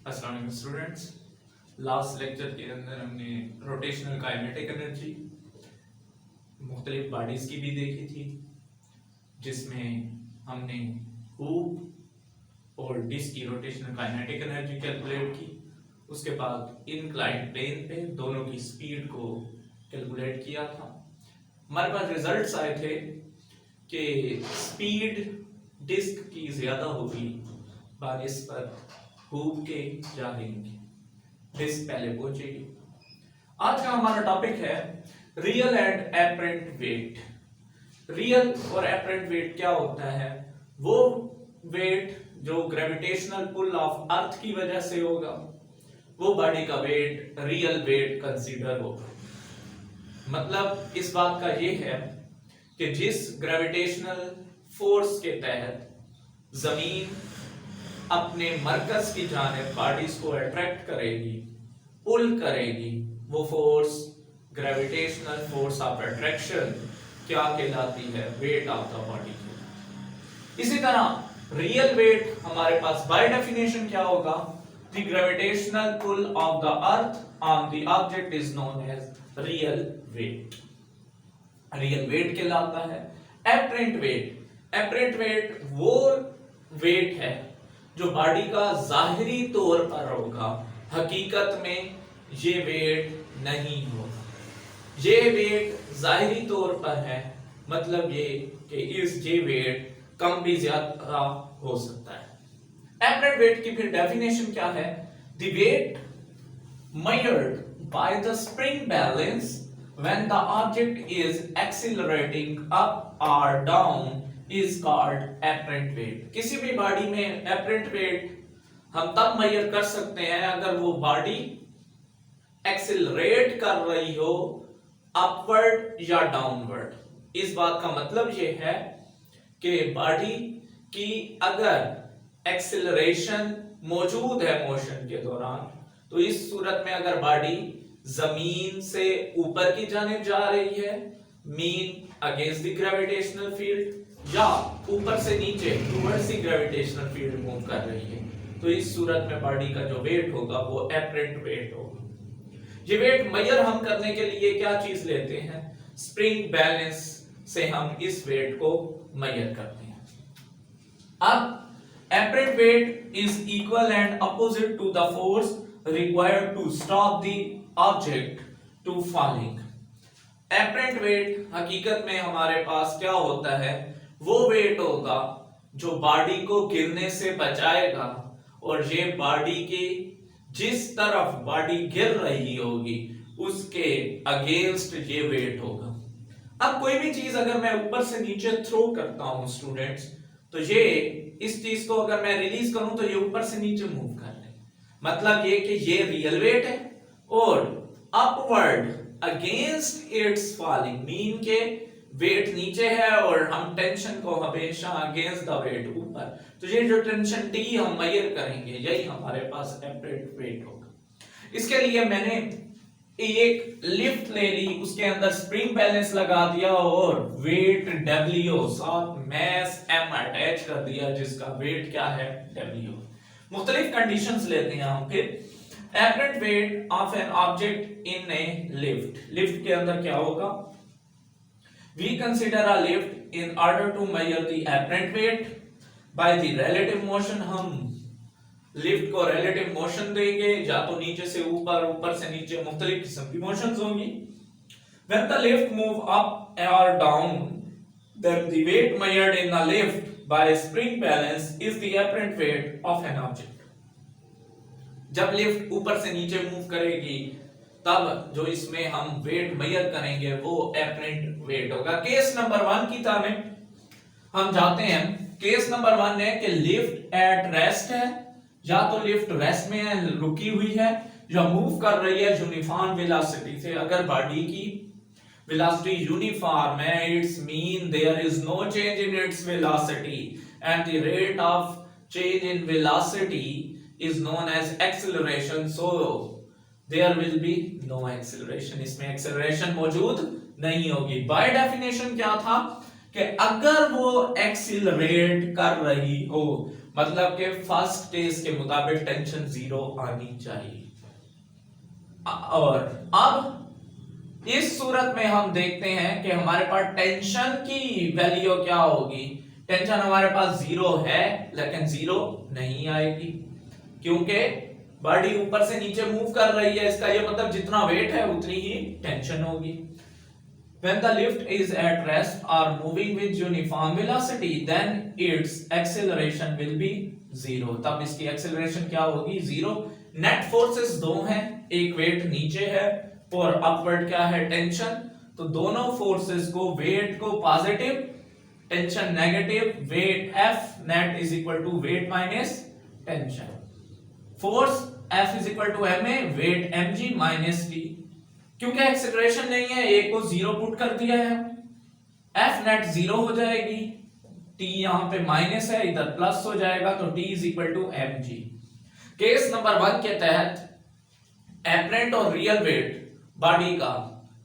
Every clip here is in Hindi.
अस्सलाम वालेकुम स्टूडेंट्स। लास्ट लेक्चर के अंदर हमने रोटेशनल काइनेटिक एनर्जी मुख्तलिफ बॉडीज की भी देखी थी, जिसमें हमने हूप और डिस्क की रोटेशनल काइनेटिक एनर्जी कैलकुलेट की। उसके बाद इंक्लाइंड प्लेन पे दोनों की स्पीड को कैलकुलेट किया था। हमारे पास रिजल्ट्स आए थे कि स्पीड डिस्क की ज्यादा होगी बानिस्बत हूप के या रिंग के। डिस्क पहले पहुंचेगी। आज का हमारा टॉपिक है real and apparent wait. Real और एपरेंट वेट क्या होता है? वो वेट जो ग्रेविटेशनल पुल ऑफ अर्थ की वजह से होगा, वो बॉडी का वेट रियल वेट कंसीडर होगा। मतलब इस बात का ये है कि जिस ग्रेविटेशनल फोर्स के तहत जमीन अपने मरकज की जानिब बॉडीज को अट्रैक्ट करेगी, पुल करेगी, वो force gravitational force of attraction क्या कहलाती है? Weight of the body. इसी तरह रियल वेट हमारे पास बाय डेफिनेशन क्या होगा? The gravitational pull of the earth on the object is known as real weight. Real weight कहलाता है। एपरेंट वेट वो वेट है जो बॉडी का जाहिरी तौर पर होगा, हकीकत में ये वेट नहीं होगा। ये वेट जाहिरी तौर पर है, मतलब ये कि ये वेट कम भी ज्यादा हो सकता है। एपरेंट वेट की फिर डेफिनेशन क्या है? The weight measured by the spring balance when the object is accelerating up or down is called apparent weight। किसी भी बॉडी में apparent weight हम तब मेजर कर सकते हैं अगर वो बॉडी एक्सिलरेट कर रही हो अपवर्ड या डाउनवर्ड। इस बात का मतलब ये है कि बॉडी की अगर एक्सिलरेशन मौजूद है मोशन के दौरान, तो इस सूरत में अगर बॉडी जमीन से ऊपर की जानिब जा रही है mean against the gravitational field, या ऊपर से नीचे towards the gravitational field move कर रही है, तो इस सूरत में बॉडी का जो वेट होगा वो एपरेंट वेट होगा। ये वेट मेजर हम करने के लिए क्या चीज लेते हैं? स्प्रिंग बैलेंस से हम इस वेट को मेजर करते हैं। अब apparent weight is equal and opposite to the force required to stop the object to falling। apparent weight हकीकत में हमारे पास क्या होता है? वो वेट होगा जो बॉडी को गिरने से बचाएगा, और ये बॉडी की जिस तरफ बॉडी गिर रही होगी उसके अगेंस्ट ये वेट होगा। अब कोई भी चीज अगर मैं ऊपर से नीचे थ्रो करता हूं स्टूडेंट्स, तो ये इस चीज को अगर मैं रिलीज करूं तो ये ऊपर से नीचे मूव कर ले, मतलब ये कि ये रियल वेट है, और upward against it's falling mean के वेट नीचे है और हम टेंशन को हमेशा अगेंस्ट द वेट ऊपर, तो ये जो टेंशन टी हम मेजर करेंगे यही हमारे पास एपरेंट वेट होगा। इसके लिए मैंने एक लिफ्ट ले ली, उसके अंदर स्प्रिंग बैलेंस लगा दिया और वेट डब्ल्यू साथ मैस एम अटैच कर दिया, जिसका वेट क्या है? डब्ल्यू। मुख्तलिफ कंडीशंस लेते हैं हम फिर। Apparent weight of an object in a lift. Lift के अंदर क्या होगा? We consider a lift in order to measure the apparent weight by the relative motion. हम लिफ्ट को रिलेटिव मोशन देंगे, या तो नीचे से ऊपर, ऊपर से नीचे, मुख्तलिफ किस्म की मोशंस होंगी। When the lift move up or down, then the weight measured in the lift by spring balance is the apparent weight of an object। जब लिफ्ट ऊपर से नीचे मूव करेगी तब जो इसमें हम वेट मेजर करेंगे वो एपरेंट वेट होगा। केस नंबर 1 की तरफ हम जाते हैं। केस नंबर 1 है कि लिफ्ट एट रेस्ट है, या तो लिफ्ट रेस्ट में है, रुकी हुई है, या मूव कर रही है यूनिफॉर्म वेलोसिटी से। अगर बॉडी की वेलोसिटी यूनिफॉर्म है, it's mean there is no change in its velocity and the rate of change in velocity is known as acceleration, so there will be no acceleration. इसमें एक्सेलरेशन मौजूद नहीं होगी। बाय डेफिनेशन क्या था कि अगर वो एक्सीलरेट कर रही हो, मतलब कि फर्स्ट केस के मुताबिक टेंशन 0 आनी चाहिए। और अब इस सूरत में हम देखते हैं कि हमारे पास टेंशन की वैल्यू क्या होगी। टेंशन हमारे पास 0 है लेकिन 0 नहीं आएगी क्योंकि बॉडी ऊपर से नीचे मूव कर रही है। इसका ये मतलब जितना वेट है उतनी ही टेंशन होगी। When the lift is at rest or moving with uniform velocity, then its acceleration will be 0. तब इसकी acceleration क्या होगी? 0. Net forces दो हैं, एक वेट नीचे है और अपवर्ड क्या है? टेंशन। तो दोनों फोर्सेस को, वेट को positive, tension negative, weight F net is equal to weight minus tension. Force F is equal to ma, weight mg minus t। क्योंकि एक्सेलरेशन नहीं है, एक को 0 पुट कर दिया है, F नेट 0 हो जाएगी, T यहां पे माइनस है, इधर प्लस हो जाएगा, तो T is equal to mg। Case number 1 के तहत एपरेंट और रियल वेट बॉडी का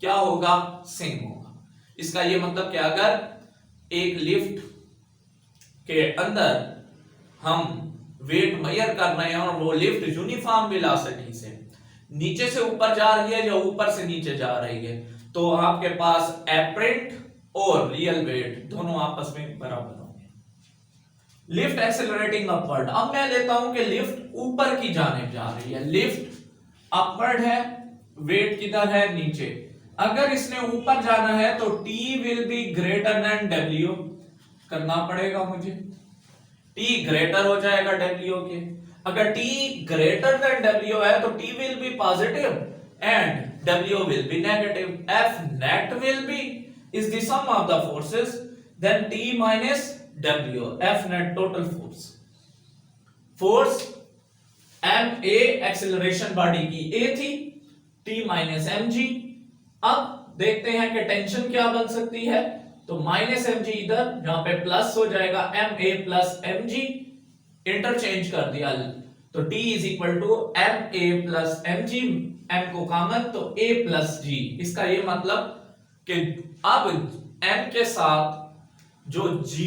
क्या होगा? सेम होगा। इसका ये मतलब कि अगर एक लिफ्ट के अंदर हम वेट मेजर कर रहे हैं और वो लिफ्ट यूनिफॉर्म वेलोसिटी से नीचे से ऊपर जा रही है या ऊपर से नीचे जा रही है, तो आपके पास एपरेंट और रियल वेट दोनों आपस में बराबर होंगे। Lift accelerating upward. अब मैं लेता हूं कि लिफ्ट ऊपर की जाने जा रही है, लिफ्ट अपवर्ड है, वेट किधर है? नीचे। अगर इसने ऊपर जाना है तो T will be greater than W करना पड़ेगा मुझे। T ग्रेटर हो जाएगा W के। अगर T ग्रेटर देन W है तो T will be positive and W will be negative. F net will be is the sum of the forces, then T minus W, F net total force। Force ma acceleration body की A थी, T minus mg। अब देखते हैं कि टेंशन क्या बन सकती है, तो माइनस mg इधर, यहां पे प्लस हो जाएगा ma प्लस mg, इंटरचेंज कर दिया, तो T is equal to ma plus mg, m को कॉमन तो a प्लस g। इसका ये मतलब कि अब m के साथ जो g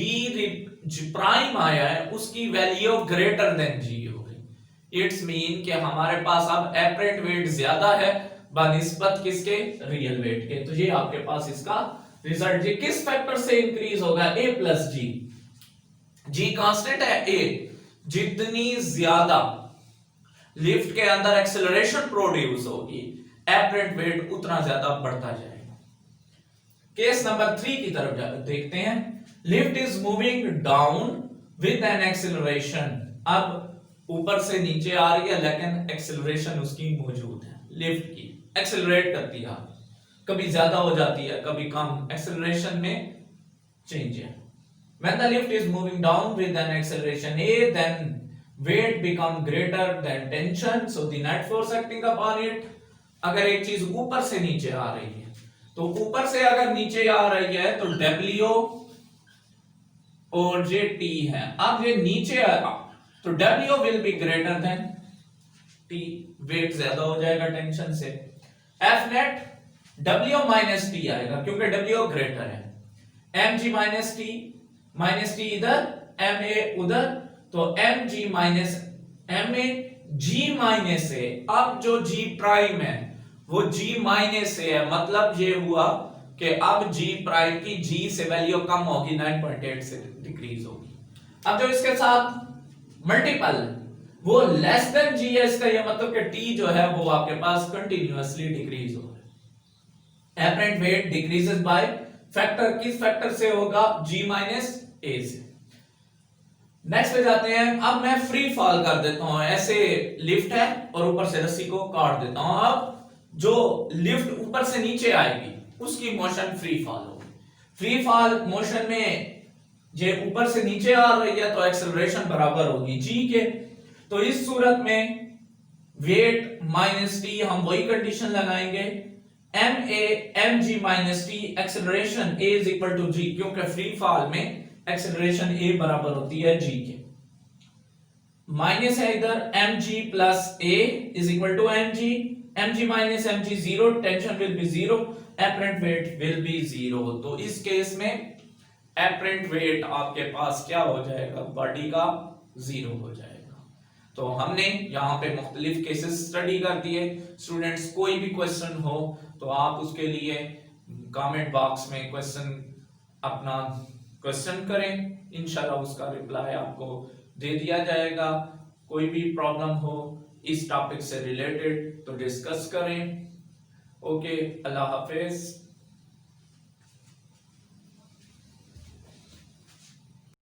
प्राइम आया है उसकी वैल्यू ग्रेटर देन g हो गई। इट्स मीन कि हमारे पास अब एपरेंट वेट ज्यादा है बनिस्बत किसके? रियल वेट के। तो ये आपके पास इसका रिजल्ट। ये किस फैक्टर से इंक्रीज होगा? a plus g। g constant है a, जितनी ज्यादा लिफ्ट के अंदर एक्सेलरेशन प्रोड्यूस होगी एपरेंट वेट उतना ज्यादा बढ़ता जाएगा। केस नंबर 3 की तरफ देखते हैं। Lift is moving down with an acceleration. अब ऊपर से नीचे आ रही है लेकिन एक्सेलरेशन उसकी मौजूद है, लिफ्ट की एक्सेलरेट करती है, कभी ज्यादा हो जाती है कभी कम, एक्सेलरेशन में चेंज है। When the lift is moving down with an acceleration a, then weight become greater than tension, so the net force acting upon it। अगर एक चीज ऊपर से नीचे आ रही है तो ऊपर से अगर नीचे आ रही है तो W और ये T है। अब ये नीचे आएगा तो W will be greater than T, weight ज्यादा हो जाएगा टेंशन से। F net W minus T आएगा क्योंकि W ग्रेटर है, mg minus T, minus T इधर, ma उधर, तो mg minus ma, g minus a। अब जो g प्राइम है वो g माइनस a है, मतलब ये हुआ कि अब g प्राइम की g से वैल्यू कम होगी, 9.8 से डिक्रीज होगी। अब जो इसके साथ मल्टीपल वो लेस देन g है, इसका ये मतलब कि t जो है वो आपके पास कंटिन्यूअसली डिक्रीज हो रहा है। Apparent wait decreases by factor, किस फैक्टर से होगा? g माइनस a से। नेक्स्ट पे जाते हैं। अब मैं फ्री फॉल कर देता हूं, ऐसे लिफ्ट है और ऊपर से रस्सी को काट देता हूं। अब जो लिफ्ट ऊपर से नीचे आएगी उसकी मोशन फ्री फॉल होगी। फ्री फॉल मोशन में ये ऊपर से नीचे आ रही है तो एक्सेलरेशन बराबर होगी g के। तो इस सूरत में वेट माइनस टी, हम वही कंडीशन लगाएंगे, ma mg minus T, acceleration a is equal to g, क्योंकि फ्री फॉल में एक्सेलरेशन a बराबर होती है g के। माइनस है इधर, mg plus a is equal to mg minus mg 0, tension will be 0, apparent weight will be 0। तो इस केस में एपरेंट वेट आपके पास क्या हो जाएगा? बॉडी का जीरो हो जाएगा। तो हमने यहाँ पे मुख्तलिफ केसेस स्टडी कर दिए। स्टूडेंट्स कोई भी क्वेश्चन हो तो आप उसके लिए कमेंट बॉक्स में अपना क्वेश्चन करें, इंशाल्लाह उसका रिप्लाई आपको दे दिया जाएगा। कोई भी प्रॉब्लम हो इस टॉपिक से रिलेटेड तो डिस्कस करें। ओके, अल्लाह हाफिज।